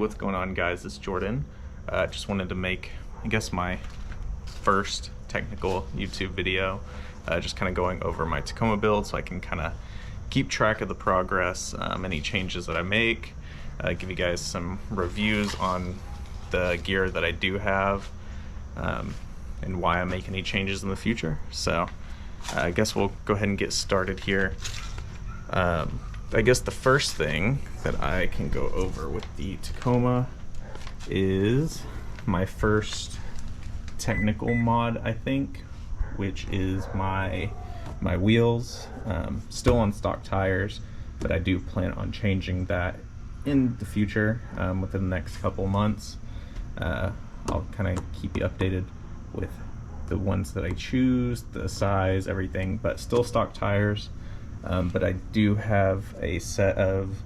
What's going on, guys? It's Jordan. Just wanted to make, I guess, my first technical YouTube video, just kind of going over my Tacoma build so I can kind of keep track of the progress, any changes that I make, give you guys some reviews on the gear that I do have, and why I make any changes in the future. So I guess we'll go ahead and get started here. I guess the first thing that I can go over with the Tacoma is my first technical mod, I think, which is my wheels. Still on stock tires, but I do plan on changing that in the future, within the next couple months. I'll kind of keep you updated with the ones that I choose, the size, everything, but still stock tires. But I do have a set of,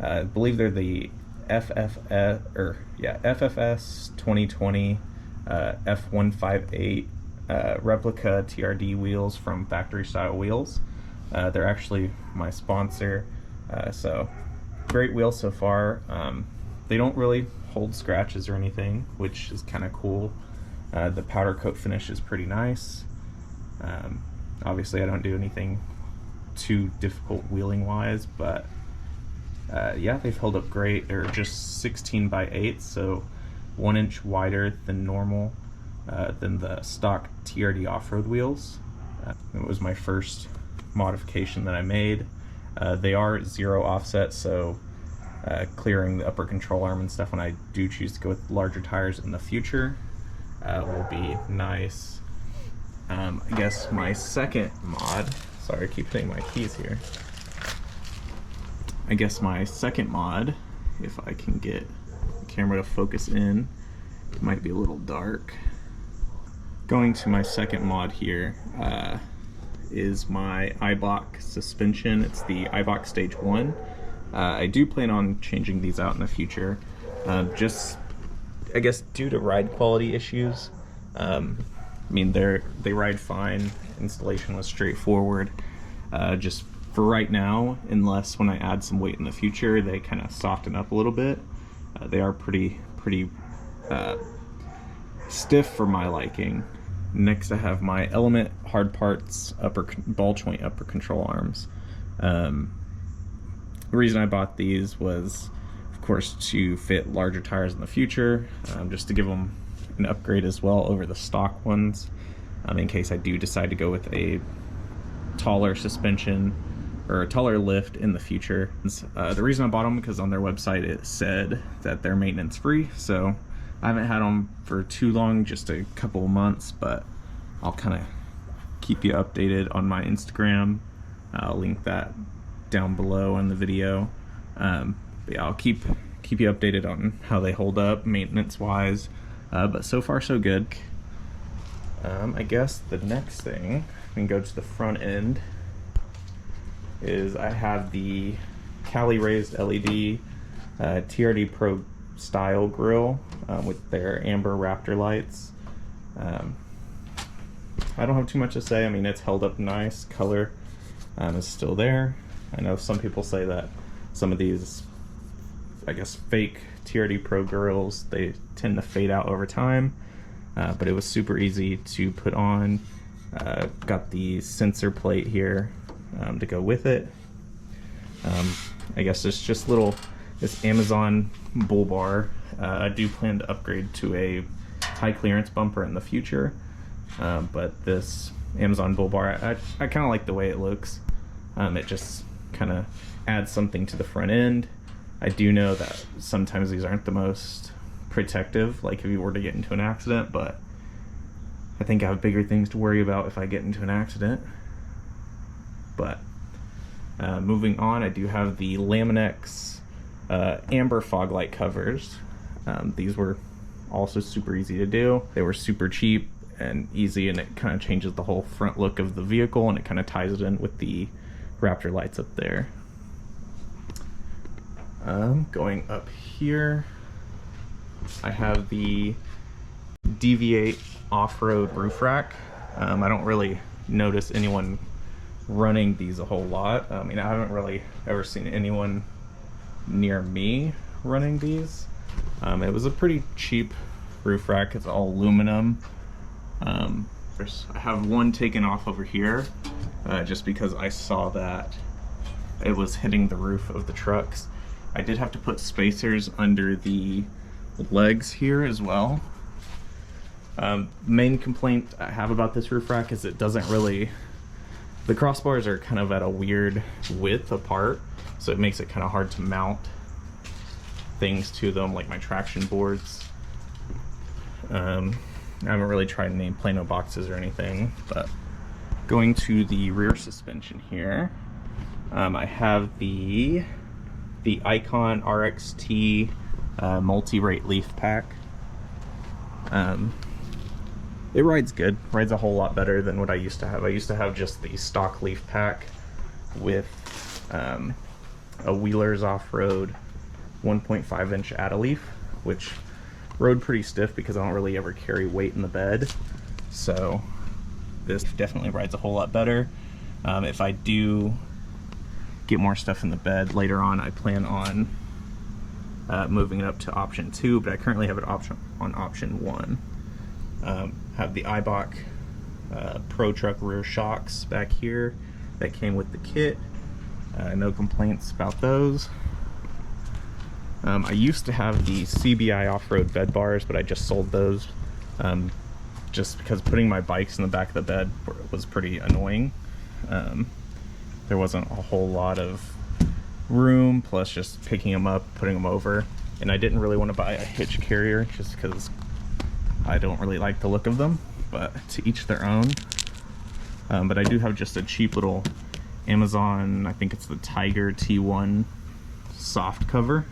I believe they're the FFS 2020 F158 replica TRD wheels from Factory Style Wheels. They're actually my sponsor, so great wheels so far. They don't really hold scratches or anything, which is kind of cool. The powder coat finish is pretty nice. Obviously I don't do anything too difficult wheeling wise, but yeah, they've held up great. They're just 16 by 8, so 1 inch wider than normal, than the stock TRD off-road wheels. It was my first modification that I made. They are 0 offset, so clearing the upper control arm and stuff when I do choose to go with larger tires in the future will be nice. I guess my second mod, sorry, I keep hitting my keys here. I guess my second mod, if I can get the camera to focus in, it might be a little dark. Going to my second mod here is my Eibach suspension. It's the Eibach Stage 1. I do plan on changing these out in the future, just, I guess, due to ride quality issues. I mean, they ride fine. Installation was straightforward. Just for right now, unless when I add some weight in the future, they kind of soften up a little bit. They are pretty stiff for my liking. Next, I have my Element hard parts ball joint upper control arms. The reason I bought these was, of course, to fit larger tires in the future, just to give them an upgrade as well over the stock ones, in case I do decide to go with a taller suspension or a taller lift in the future. The reason I bought them because on their website it said that they're maintenance free, so I haven't had them for too long, just a couple of months, but I'll kind of keep you updated on my Instagram. I'll link that down below in the video. But yeah, I'll keep you updated on how they hold up maintenance wise, but so far so good. I guess the next thing, we can go to the front end, is I have the Cali raised LED TRD Pro style grill with their amber Raptor lights. I don't have too much to say. I mean, it's held up nice. Color is still there. I know some people say that some of these, I guess, fake TRD Pro grills, they tend to fade out over time, but it was super easy to put on. Got the sensor plate here to go with it. I guess it's just this Amazon Bull Bar. I do plan to upgrade to a high clearance bumper in the future, but this Amazon Bull Bar, I kind of like the way it looks. It just kind of adds something to the front end. I do know that sometimes these aren't the most protective, like if you were to get into an accident, but I think I have bigger things to worry about if I get into an accident. But moving on, I do have the Lamin-X amber fog light covers. These were also super easy to do. They were super cheap and easy, and it kind of changes the whole front look of the vehicle, and it kind of ties it in with the Raptor lights up there. Going up here, I have the Deviate off-road roof rack. I don't really notice anyone running these a whole lot. I mean, I haven't really ever seen anyone near me running these. It was a pretty cheap roof rack. It's all aluminum. I have one taken off over here just because I saw that it was hitting the roof of the trucks. I did have to put spacers under the legs here as well. Main complaint I have about this roof rack is it doesn't really, the crossbars are kind of at a weird width apart, so it makes it kind of hard to mount things to them, like my traction boards. I haven't really tried any Plano boxes or anything, but going to the rear suspension here, I have the Icon RXT multi-rate leaf pack. It rides good, rides a whole lot better than what I used to have. I used to have just the stock leaf pack with a Wheeler's Offroad 1.5 inch Add-A-Leaf, which rode pretty stiff because I don't really ever carry weight in the bed. So this definitely rides a whole lot better. If I do get more stuff in the bed later on, I plan on moving it up to option 2, but I currently have it on option 1. Have the Eibach Pro Truck rear shocks back here that came with the kit. No complaints about those. I used to have the CBI off-road bed bars, but I just sold those just because putting my bikes in the back of the bed was pretty annoying. There wasn't a whole lot of room, plus just picking them up, putting them over, and I didn't really want to buy a hitch carrier just because I don't really like the look of them, but to each their own. But I do have just a cheap little Amazon, I think it's the Tyger T1 soft cover.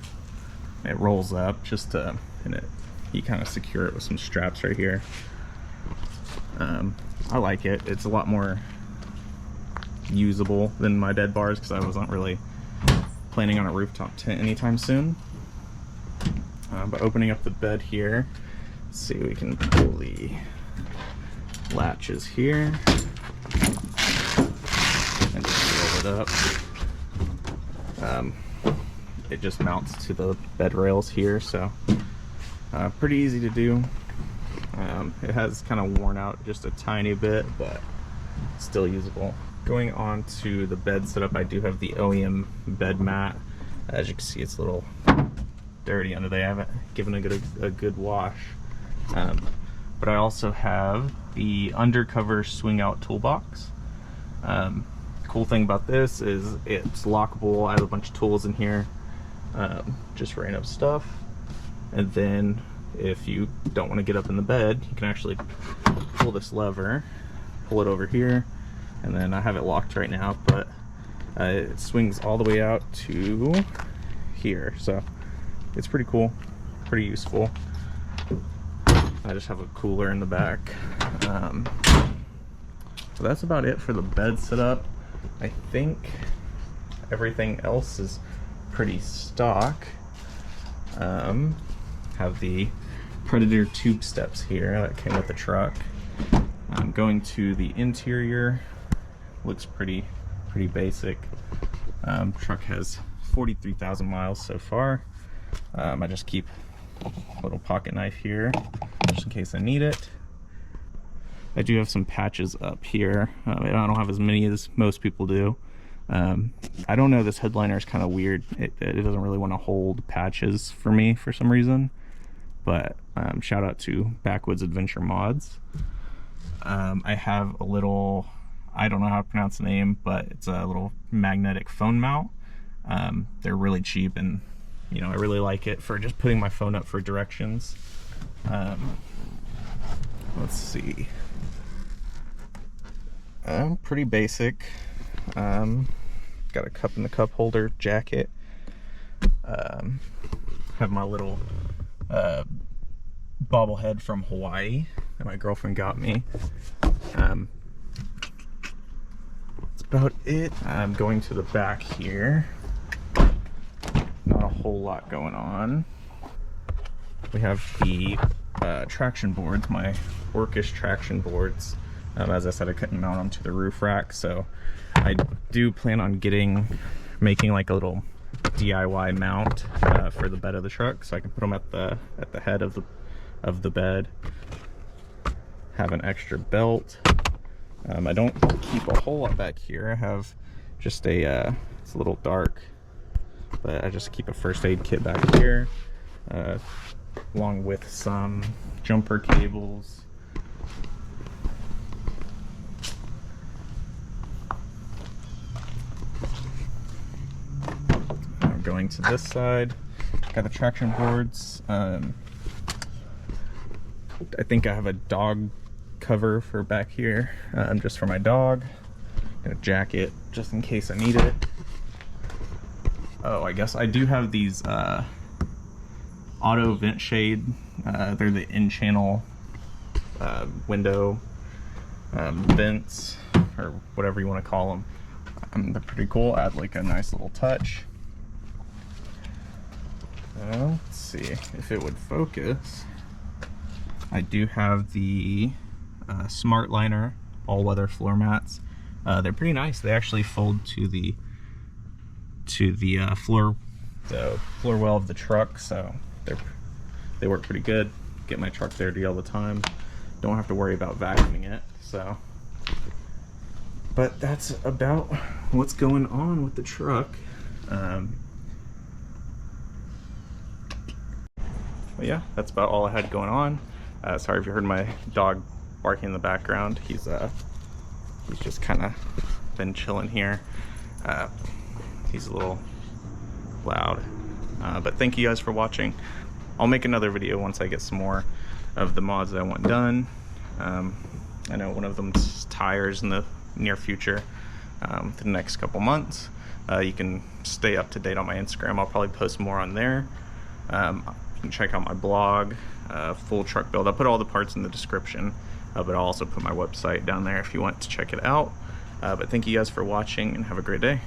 It rolls up just to, and you kind of secure it with some straps right here. I like it. It's a lot more usable than my bed bars because I wasn't really planning on a rooftop tent anytime soon. But opening up the bed here, let's see, we can pull the latches here and just roll it up. It just mounts to the bed rails here, so pretty easy to do. It has kind of worn out just a tiny bit, but still usable. Going on to the bed setup, I do have the OEM Bed Mat. As you can see, it's a little dirty under there. I haven't given it a good wash. But I also have the Undercover Swingout Toolbox. Cool thing about this is it's lockable. I have a bunch of tools in here, just for random stuff. And then if you don't want to get up in the bed, you can actually pull this lever, pull it over here, and then I have it locked right now, but it swings all the way out to here. So it's pretty cool, pretty useful. I just have a cooler in the back. So that's about it for the bed setup. I think everything else is pretty stock. Have the Predator tube steps here that came with the truck. Going to the interior, looks pretty basic. Truck has 43,000 miles so far. I just keep a little pocket knife here just in case I need it. I do have some patches up here. I don't have as many as most people do. I don't know, this headliner is kind of weird. It doesn't really want to hold patches for me for some reason, but shout out to Backwoods Adventure Mods. I have a little, I don't know how to pronounce the name, but it's a little magnetic phone mount. They're really cheap, and you know, I really like it for just putting my phone up for directions. Let's see. Pretty basic. Got a cup in the cup holder jacket. Have my little bobblehead from Hawaii that my girlfriend got me. That's about it. I'm going to the back here. Not a whole lot going on. We have the traction boards, my ORCISH traction boards. As I said, I couldn't mount them to the roof rack, so I do plan on making like a little DIY mount for the bed of the truck, so I can put them at the head of the bed. Have an extra belt. I don't keep a whole lot back here. I have just a it's a little dark, but I just keep a first aid kit back here, along with some jumper cables. Going to this side, got the traction boards. I think I have a dog cover for back here, just for my dog. Got a jacket just in case I need it. Oh, I guess I do have these auto vent shade. They're the in-channel window vents, or whatever you want to call them. They're pretty cool. Add like a nice little touch. Let's see if it would focus. I do have the SmartLiner all-weather floor mats. They're pretty nice. They actually fold to the floor well of the truck, so they work pretty good. Get my truck dirty all the time. Don't have to worry about vacuuming it. So, but that's about what's going on with the truck. But yeah, that's about all I had going on. Sorry if you heard my dog barking in the background. He's just kind of been chilling here. He's a little loud, but thank you guys for watching. I'll make another video once I get some more of the mods that I want done. I know one of them's tires in the near future, the next couple months. You can stay up to date on my Instagram. I'll probably post more on there. You can check out my blog, full truck build. I'll put all the parts in the description, but I'll also put my website down there if you want to check it out. But thank you guys for watching, and have a great day.